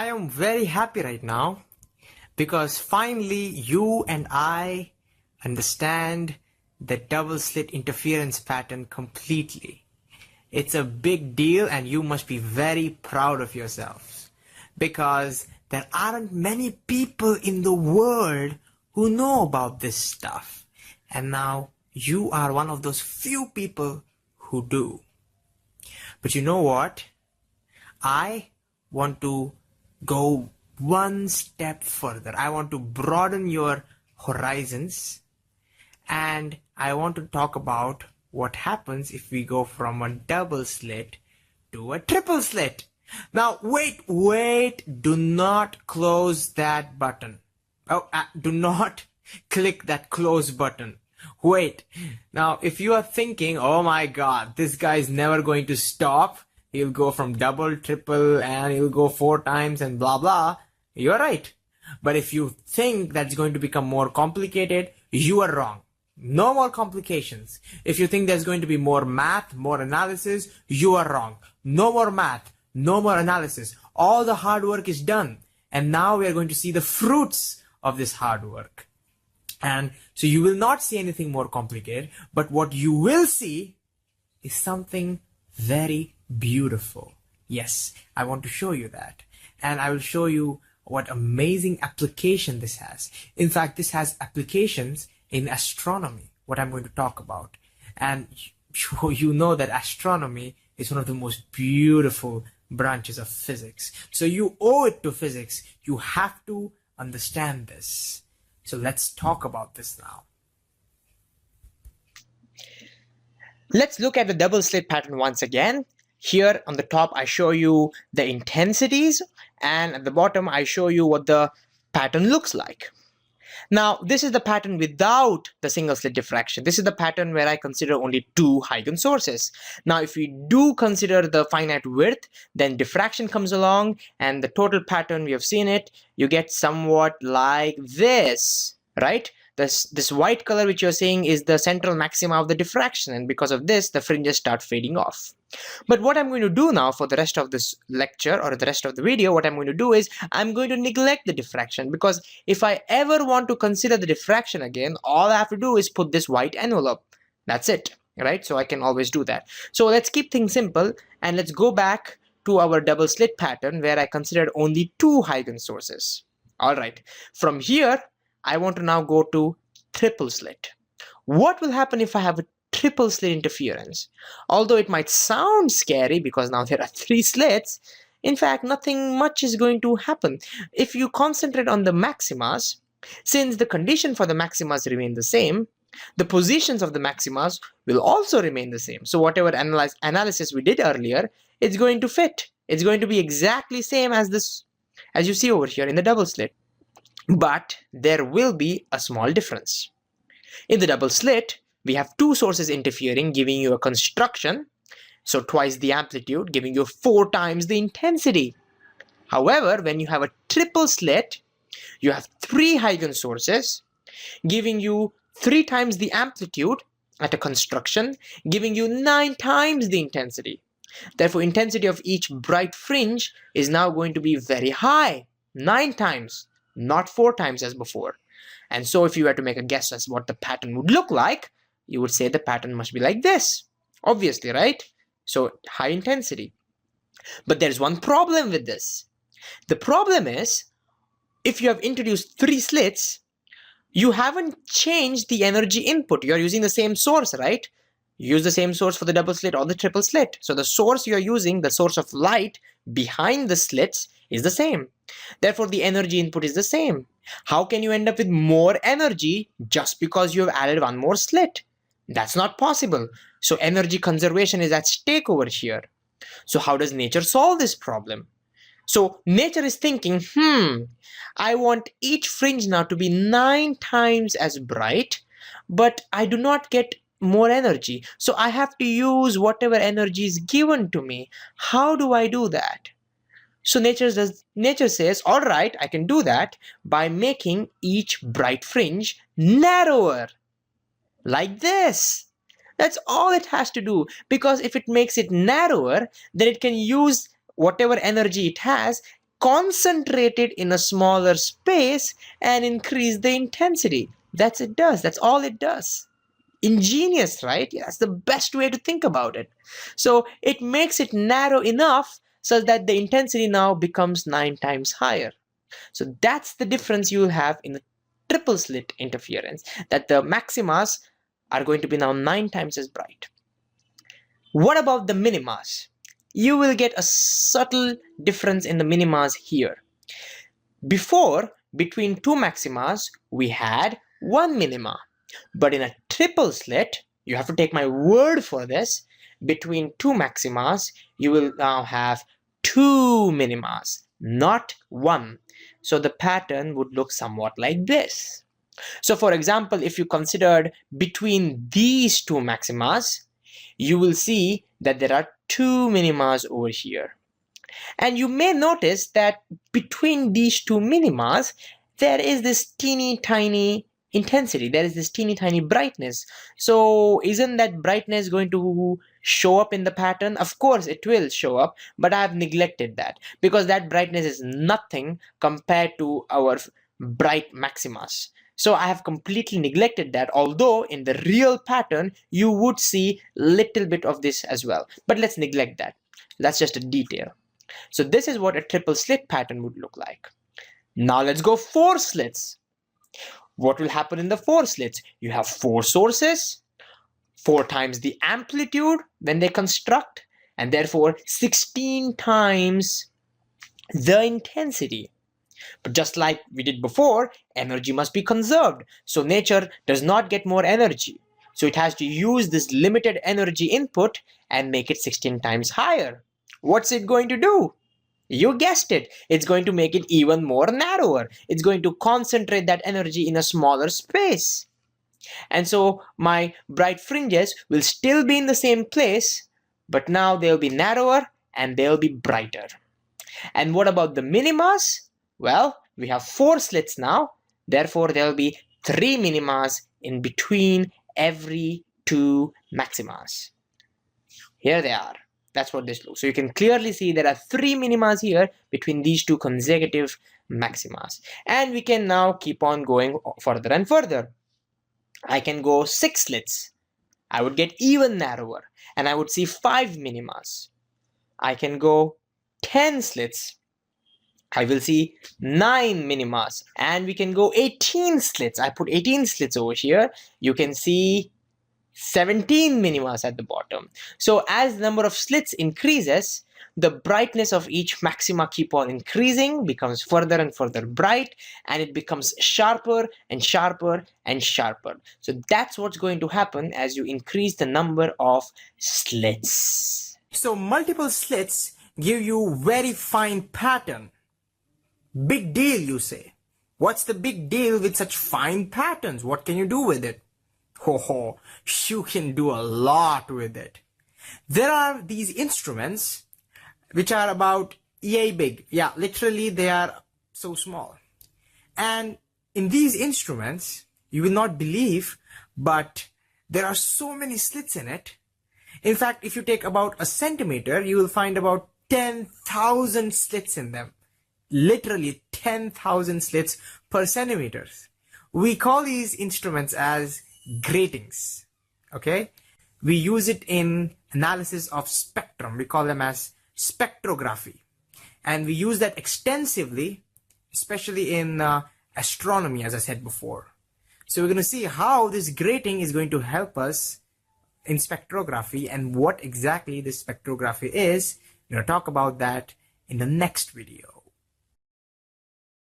I am very happy right now because finally you and I understand the double slit interference pattern completely. It's a big deal and you must be very proud of yourselves because there aren't many people in the world who know about this stuff. And now you are one of those few people who do. But you know what? I want to go one step further. I want to broaden your horizons and I want to talk about what happens if we go from a double slit to a triple slit. Now, wait, do not close that button. Do not click that close button. Wait. Now, if you are thinking, oh my God, this guy is never going to stop. He'll go from double, triple, and he'll go 4 times and blah, blah. You're right. But if you think that's going to become more complicated, you are wrong. No more complications. If you think there's going to be more math, more analysis, you are wrong. No more math, no more analysis. All the hard work is done. And now we are going to see the fruits of this hard work. And so you will not see anything more complicated, but what you will see is something very beautiful. Yes, I want to show you that. And I will show you what amazing application this has. In fact, this has applications in astronomy, what I'm going to talk about. And you know that astronomy is one of the most beautiful branches of physics. So you owe it to physics. You have to understand this. So let's talk about this now. Let's look at the double slit pattern once again. Here on the top, I show you the intensities, and at the bottom, I show you what the pattern looks like. Now, this is the pattern without the single slit diffraction. This is the pattern where I consider only 2 Huygens sources. Now, if we do consider the finite width, then diffraction comes along, and the total pattern, we have seen it, you get somewhat like this, right? This white color which you're seeing is the central maxima of the diffraction, and because of this, the fringes start fading off. But what I'm going to do now for the rest of this lecture or the rest of the video, what I'm going to do is I'm going to neglect the diffraction, because if I ever want to consider the diffraction again, all I have to do is put this white envelope. That's it, right? So I can always do that. So let's keep things simple and let's go back to our double slit pattern where I considered only 2 Huygens sources. All right, from here, I want to now go to triple slit. What will happen if I have a triple slit interference? Although it might sound scary because now there are 3 slits, in fact, nothing much is going to happen. If you concentrate on the maximas, since the condition for the maximas remain the same, the positions of the maximas will also remain the same. So whatever analysis we did earlier, it's going to fit. It's going to be exactly same as this, as you see over here in the double slit. But there will be a small difference. In the double slit, we have 2 sources interfering, giving you a construction, so twice the amplitude, giving you 4 times the intensity. However, when you have a triple slit, you have 3 Huygens sources, giving you 3 times the amplitude at a construction, giving you 9 times the intensity. Therefore, intensity of each bright fringe is now going to be very high, 9 times. Not 4 times as before. And so if you were to make a guess as what the pattern would look like, you would say the pattern must be like this. Obviously, right? So high intensity. But there's one problem with this. The problem is, if you have introduced 3 slits, you haven't changed the energy input. You're using the same source, right? You use the same source for the double slit or the triple slit. So the source you're using, the source of light behind the slits, is the same. Therefore, the energy input is the same. How can you end up with more energy just because you have added 1 more slit? That's not possible. So energy conservation is at stake over here. So how does nature solve this problem? So nature is thinking, I want each fringe now to be 9 times as bright, but I do not get more energy. So I have to use whatever energy is given to me. How do I do that? So nature says, all right, I can do that by making each bright fringe narrower, like this. That's all it has to do, because if it makes it narrower, then it can use whatever energy it has concentrate it in a smaller space and increase the intensity. That's it does. That's all it does. Ingenious, right? Yeah, that's the best way to think about it. So it makes it narrow enough so that the intensity now becomes 9 times higher. So that's the difference you'll have in the triple slit interference, that the maximas are going to be now 9 times as bright. What about the minimas? You will get a subtle difference in the minimas here. Before, between two maximas, we had one minima. But in a triple slit, you have to take my word for this, between two maximas, you will now have two minimas, not one. So the pattern would look somewhat like this. So for example, if you considered between these two maximas, you will see that there are two minimas over here. And you may notice that between these two minimas, there is this teeny tiny intensity. There is this teeny tiny brightness. So isn't that brightness going to show up in the pattern? Of course it will show up, but I have neglected that because that brightness is nothing compared to our bright maximas. So I have completely neglected that, although in the real pattern, you would see little bit of this as well. But let's neglect that. That's just a detail. So this is what a triple slit pattern would look like. Now let's go 4 slits. What will happen in the 4 slits? You have 4 sources, 4 times the amplitude when they construct, and therefore 16 times the intensity. But just like we did before, energy must be conserved. So nature does not get more energy. So it has to use this limited energy input and make it 16 times higher. What's it going to do? You guessed it. It's going to make it even more narrower. It's going to concentrate that energy in a smaller space. And so my bright fringes will still be in the same place, but now they'll be narrower and they'll be brighter. And what about the minimas? Well, we have 4 slits now. Therefore, there'll be 3 minimas in between every 2 maximas. Here they are. That's what this looks. So you can clearly see there are 3 minimas here between these 2 consecutive maximas. And we can now keep on going further and further. I can go 6 slits. I would get even narrower and I would see 5 minimas. I can go 10 slits. I will see 9 minimas, and we can go 18 slits. I put 18 slits over here. You can see 17 minimas at the bottom. So as the number of slits increases, the brightness of each maxima keep on increasing, becomes further and further bright, and it becomes sharper and sharper and sharper. So that's what's going to happen as you increase the number of slits. So multiple slits give you very fine pattern. Big deal, you say. What's the big deal with such fine patterns? What can you do with it? Ho, you can do a lot with it. There are these instruments which are about yay big. Yeah, literally they are so small. And in these instruments, you will not believe, but there are so many slits in it. In fact, if you take about a centimeter, you will find about 10,000 slits in them. Literally 10,000 slits per centimeter. We call these instruments as gratings. Okay? We use it in analysis of spectrum. We call them as spectrography. And we use that extensively, especially in astronomy, as I said before. So we're going to see how this grating is going to help us in spectrography and what exactly this spectrography is. We're going to talk about that in the next video.